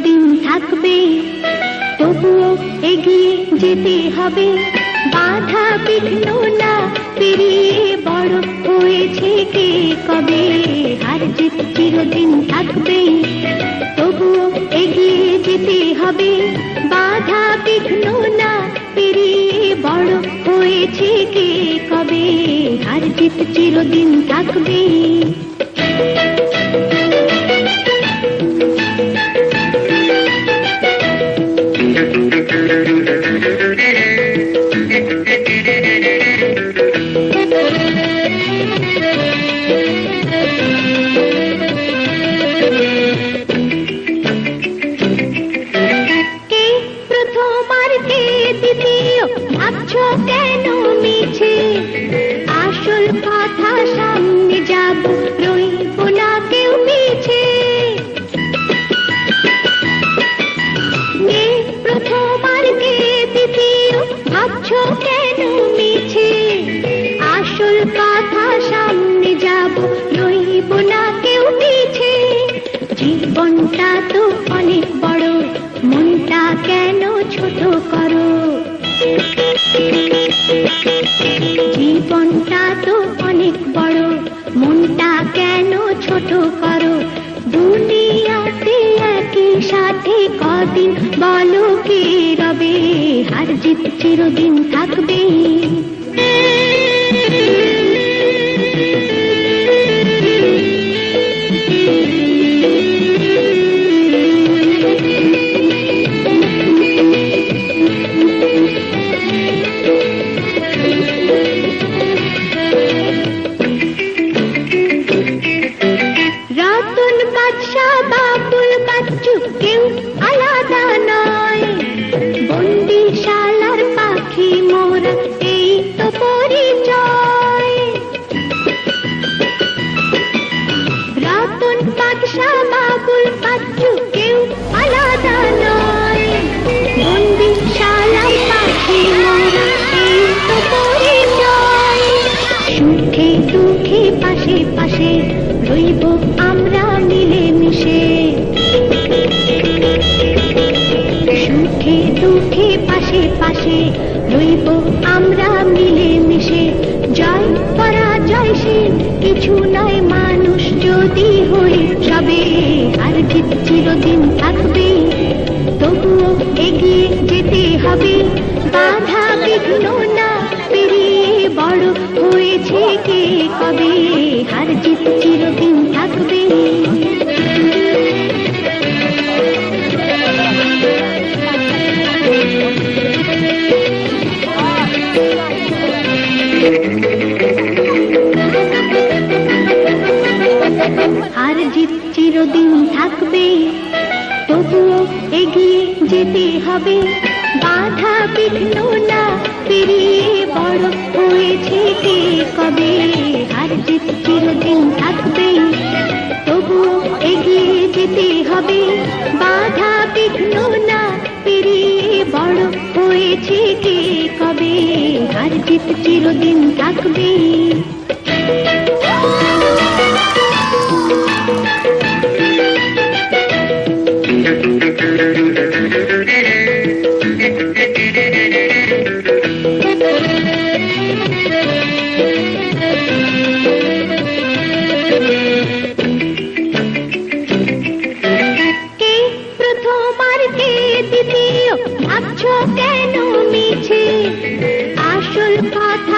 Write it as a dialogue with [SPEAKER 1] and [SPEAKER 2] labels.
[SPEAKER 1] চিরদিন থাকবে, তবুও এগিয়ে যেতে হবে। বাধা বিঘ্ন না পেরিয়ে বড় হয়েছে কে কবে, হার জিত চিরদিন থাকবে, তবুও এগিয়ে যেতে হবে। বাধা বিঘ্ন না পেরিয়ে বড় হয়েছে কে কবে, হার জিত চিরদিন থাকবে। ভাবছো কেন মিছে, আসল কথা সামনে যাব, রইব না কেউ পিছে। কে প্রথম আর কে দ্বিতীয়, ভাবছো কেন মিছে, আসল কথা সামনে যাব, রইব না কেউ পিছে। জীবনটা তো অনেক বড়, মনটা কেন ছোট করো, জীবনটা তো অনেক বড়, মনটা কেন ছোট করো। দুনিয়াতে একই সাথে কদিন বলো কে রবে, হার জিত চিরদিন থাকবে। কেউ আলাদা নয়, বন্দিশালার পাখি মোরা, এই তো পরিচয়। রতন বাদশা বাবুল বাচ্চু কেউ আলাদা নয়, বন্দিশালার পাখি মোরা, এই তো পরিচয়। সুখে দুঃখে পাশে পাশে রইব আমরা মিলে মিশে, সুখে দুঃখে পাশে পাশে রইব আমরা মিলে মিশে। জয় পরাজয় সে কিছু নয়, মানুষ যদি হই সবে, আর জিত চিরদিন থাকবে, তবুও এগিয়ে যেতে হবে। বাধা বিঘ্ন না পেরিয়ে বড় হয়েছে কে কবে, হার জিত চিরদিন থাকবে। হার জিত চিরদিন থাকবে, তবুও এগিয়ে যেতে হবে। বাধা বিঘ্ন না পেরিয়ে বড় হয়েছে কে কবে, হার জিত চিরদিন থাকবে, তবুও এগিয়ে যেতে হবে। বাধা বিঘ্ন না পেরিয়ে বড় হয়েছে কে কবে, হার জিত চিরদিন থাকবে। ভাবছো কেন মিছে, আসল কথা